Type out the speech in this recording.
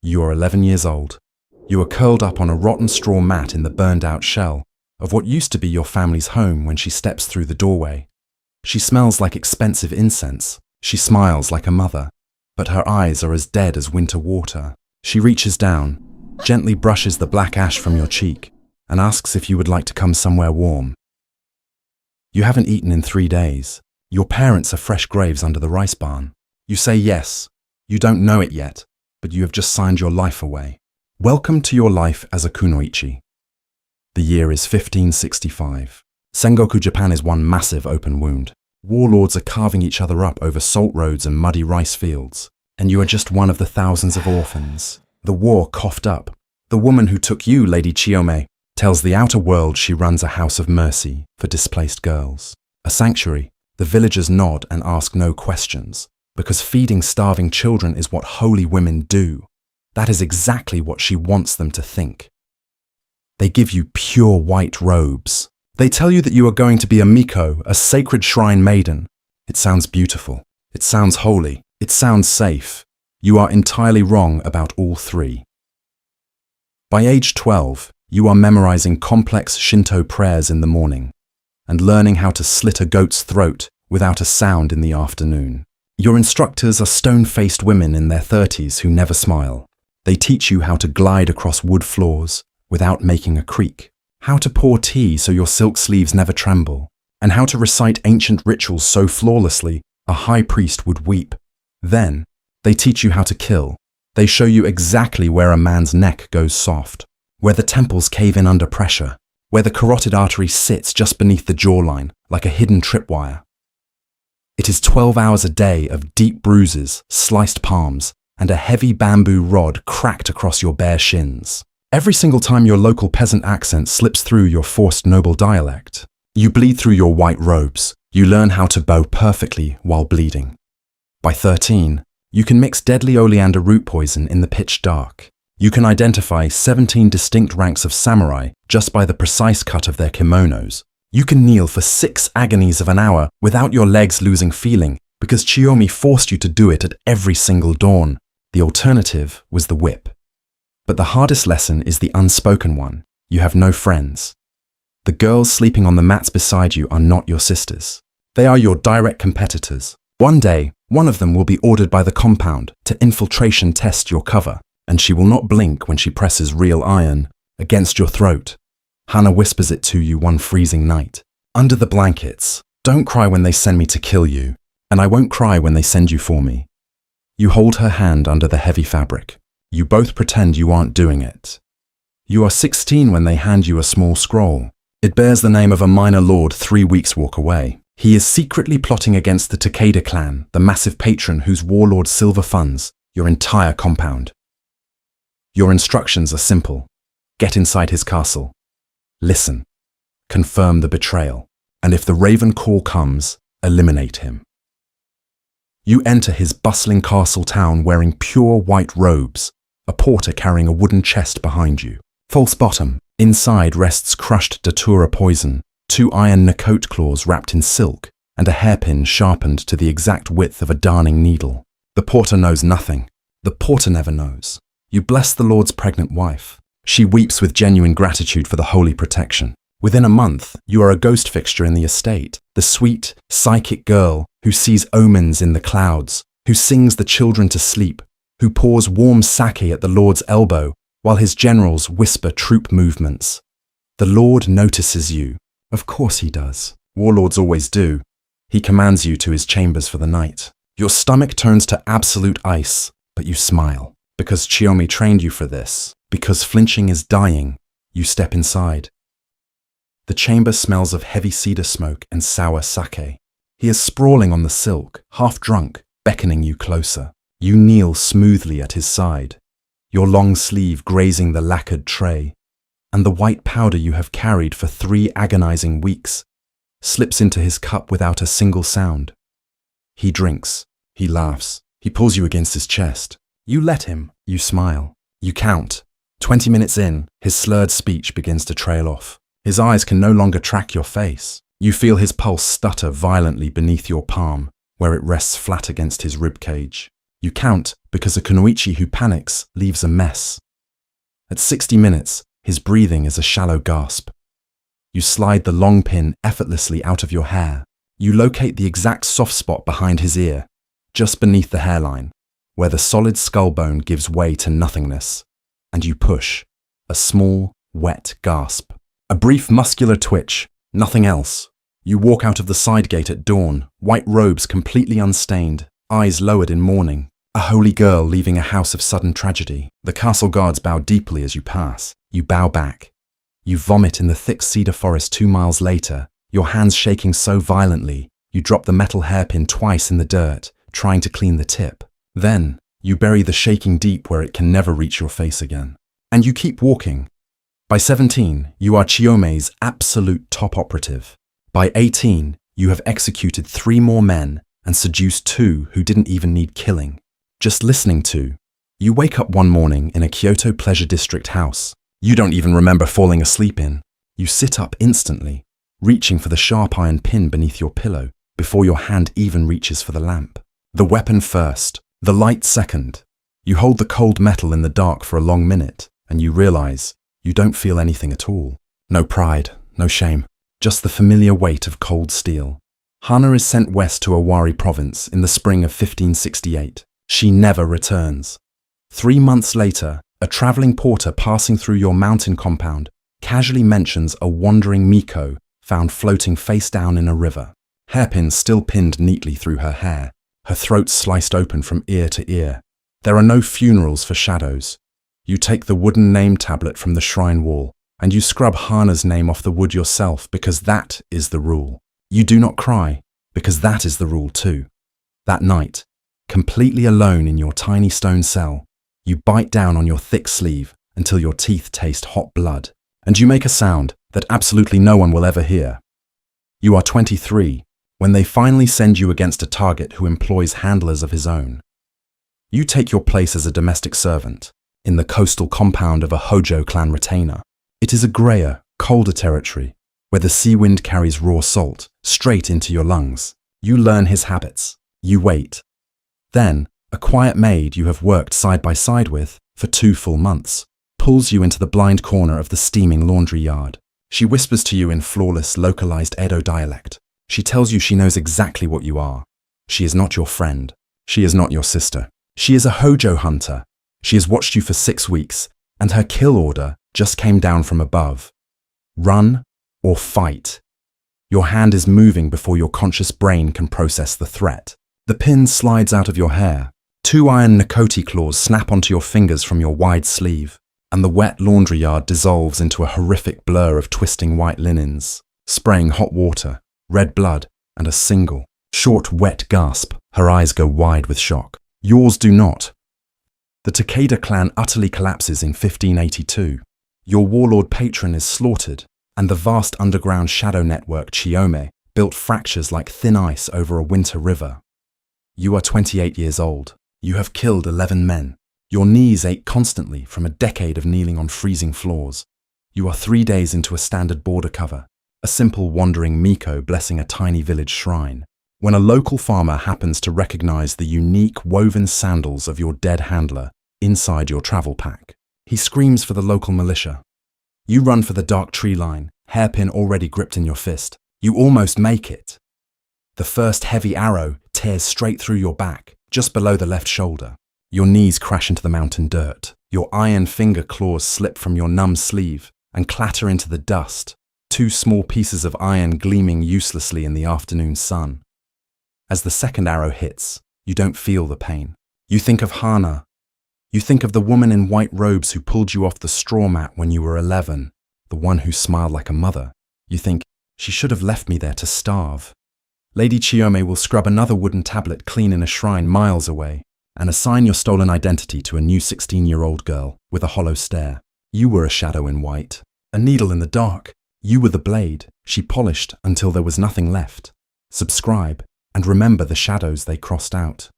You are 11 years old. You are curled up on a rotten straw mat in the burned-out shell of what used to be your family's home when she steps through the doorway. She smells like expensive incense. She smiles like a mother, but her eyes are as dead as winter water. She reaches down, gently brushes the black ash from your cheek, and asks if you would like to come somewhere warm. You haven't eaten in 3 days. Your parents are fresh graves under the rice barn. You say yes. You don't know it yet, but you have just signed your life away. Welcome to your life as a kunoichi. The year is 1565. Sengoku Japan is one massive open wound. Warlords are carving each other up over salt roads and muddy rice fields, and you are just one of the thousands of orphans. The war coughed up. The woman who took you, Lady Chiyome, tells the outer world she runs a house of mercy for displaced girls. A sanctuary. The villagers nod and ask no questions, because feeding starving children is what holy women do. That is exactly what she wants them to think. They give you pure white robes. They tell you that you are going to be a miko, a sacred shrine maiden. It sounds beautiful. It sounds holy. It sounds safe. You are entirely wrong about all three. By age 12, you are memorizing complex Shinto prayers in the morning and learning how to slit a goat's throat without a sound in the afternoon. Your instructors are stone-faced women in their 30s who never smile. They teach you how to glide across wood floors without making a creak, how to pour tea so your silk sleeves never tremble, and how to recite ancient rituals so flawlessly a high priest would weep. Then, they teach you how to kill. They show you exactly where a man's neck goes soft, where the temples cave in under pressure, where the carotid artery sits just beneath the jawline like a hidden tripwire. It is 12 hours a day of deep bruises, sliced palms, and a heavy bamboo rod cracked across your bare shins. Every single time your local peasant accent slips through your forced noble dialect, you bleed through your white robes. You learn how to bow perfectly while bleeding. By 13, you can mix deadly oleander root poison in the pitch dark. You can identify 17 distinct ranks of samurai just by the precise cut of their kimonos. You can kneel for 6 agonies of an hour without your legs losing feeling because Chiyome forced you to do it at every single dawn. The alternative was the whip. But the hardest lesson is the unspoken one. You have no friends. The girls sleeping on the mats beside you are not your sisters. They are your direct competitors. One day, one of them will be ordered by the compound to infiltration test your cover, and she will not blink when she presses real iron against your throat. Hana whispers it to you one freezing night. Under the blankets, don't cry when they send me to kill you, and I won't cry when they send you for me. You hold her hand under the heavy fabric. You both pretend you aren't doing it. You are 16 when they hand you a small scroll. It bears the name of a minor lord 3 weeks walk away. He is secretly plotting against the Takeda clan, the massive patron whose warlord silver funds your entire compound. Your instructions are simple. Get inside his castle. Listen. Confirm the betrayal. And if the Raven call comes, eliminate him. You enter his bustling castle town wearing pure white robes, a porter carrying a wooden chest behind you. False bottom. Inside rests crushed datura poison, 2 iron Nakote claws wrapped in silk, and a hairpin sharpened to the exact width of a darning needle. The porter knows nothing. The porter never knows. You bless the Lord's pregnant wife. She weeps with genuine gratitude for the holy protection. Within a month, you are a ghost fixture in the estate, the sweet, psychic girl who sees omens in the clouds, who sings the children to sleep, who pours warm sake at the Lord's elbow while his generals whisper troop movements. The Lord notices you. Of course he does. Warlords always do. He commands you to his chambers for the night. Your stomach turns to absolute ice, but you smile. Because Chiyome trained you for this, because flinching is dying, you step inside. The chamber smells of heavy cedar smoke and sour sake. He is sprawling on the silk, half drunk, beckoning you closer. You kneel smoothly at his side, your long sleeve grazing the lacquered tray, and the white powder you have carried for 3 agonizing weeks slips into his cup without a single sound. He drinks. He laughs. He pulls you against his chest. You let him. You smile. You count. 20 minutes in, his slurred speech begins to trail off. His eyes can no longer track your face. You feel his pulse stutter violently beneath your palm, where it rests flat against his rib cage. You count because a Kunoichi who panics leaves a mess. At 60 minutes, his breathing is a shallow gasp. You slide the long pin effortlessly out of your hair. You locate the exact soft spot behind his ear, just beneath the hairline, where the solid skull bone gives way to nothingness. And you push. A small, wet gasp. A brief muscular twitch, nothing else. You walk out of the side gate at dawn, white robes completely unstained, eyes lowered in mourning. A holy girl leaving a house of sudden tragedy. The castle guards bow deeply as you pass. You bow back. You vomit in the thick cedar forest 2 miles later, your hands shaking so violently, you drop the metal hairpin twice in the dirt, trying to clean the tip. Then, you bury the shaking deep where it can never reach your face again. And you keep walking. By 17, you are Chiyome's absolute top operative. By 18, you have executed 3 more men and seduced 2 who didn't even need killing. Just listening to. You wake up one morning in a Kyoto Pleasure District house. You don't even remember falling asleep in. You sit up instantly, reaching for the sharp iron pin beneath your pillow before your hand even reaches for the lamp. The weapon first, the light second. You hold the cold metal in the dark for a long minute, and you realize you don't feel anything at all. No pride, no shame, just the familiar weight of cold steel. Hana is sent west to Owari province in the spring of 1568. She never returns. 3 months later, a traveling porter passing through your mountain compound casually mentions a wandering Miko found floating face down in a river. Hairpins still pinned neatly through her hair, her throat sliced open from ear to ear. There are no funerals for shadows. You take the wooden name tablet from the shrine wall, and you scrub Hana's name off the wood yourself because that is the rule. You do not cry, because that is the rule too. That night, completely alone in your tiny stone cell, you bite down on your thick sleeve until your teeth taste hot blood, and you make a sound that absolutely no one will ever hear. You are 23 when they finally send you against a target who employs handlers of his own. You take your place as a domestic servant in the coastal compound of a Hojo clan retainer. It is a grayer, colder territory where the sea wind carries raw salt straight into your lungs. You learn his habits. You wait. Then, a quiet maid you have worked side by side with for 2 full months pulls you into the blind corner of the steaming laundry yard. She whispers to you in flawless, localized Edo dialect. She tells you she knows exactly what you are. She is not your friend. She is not your sister. She is a Hojo hunter. She has watched you for 6 weeks, and her kill order just came down from above. Run or fight. Your hand is moving before your conscious brain can process the threat. The pin slides out of your hair. 2 iron Nakoti claws snap onto your fingers from your wide sleeve, and the wet laundry yard dissolves into a horrific blur of twisting white linens, spraying hot water, red blood, and a single, short, wet gasp. Her eyes go wide with shock. Yours do not. The Takeda clan utterly collapses in 1582. Your warlord patron is slaughtered, and the vast underground shadow network Chiyome built fractures like thin ice over a winter river. You are 28 years old. You have killed 11 men. Your knees ache constantly from a decade of kneeling on freezing floors. You are 3 days into a standard border cover, a simple wandering Miko blessing a tiny village shrine, when a local farmer happens to recognize the unique woven sandals of your dead handler inside your travel pack. He screams for the local militia. You run for the dark tree line, hairpin already gripped in your fist. You almost make it. The first heavy arrow tears straight through your back, just below the left shoulder. Your knees crash into the mountain dirt. Your iron finger claws slip from your numb sleeve and clatter into the dust, 2 small pieces of iron gleaming uselessly in the afternoon sun. As the second arrow hits, you don't feel the pain. You think of Hana. You think of the woman in white robes who pulled you off the straw mat when you were 11, the one who smiled like a mother. You think, she should have left me there to starve. Lady Chiyome will scrub another wooden tablet clean in a shrine miles away and assign your stolen identity to a new 16-year-old girl with a hollow stare. You were a shadow in white, a needle in the dark. You were the blade she polished until there was nothing left. Subscribe and remember the shadows they crossed out.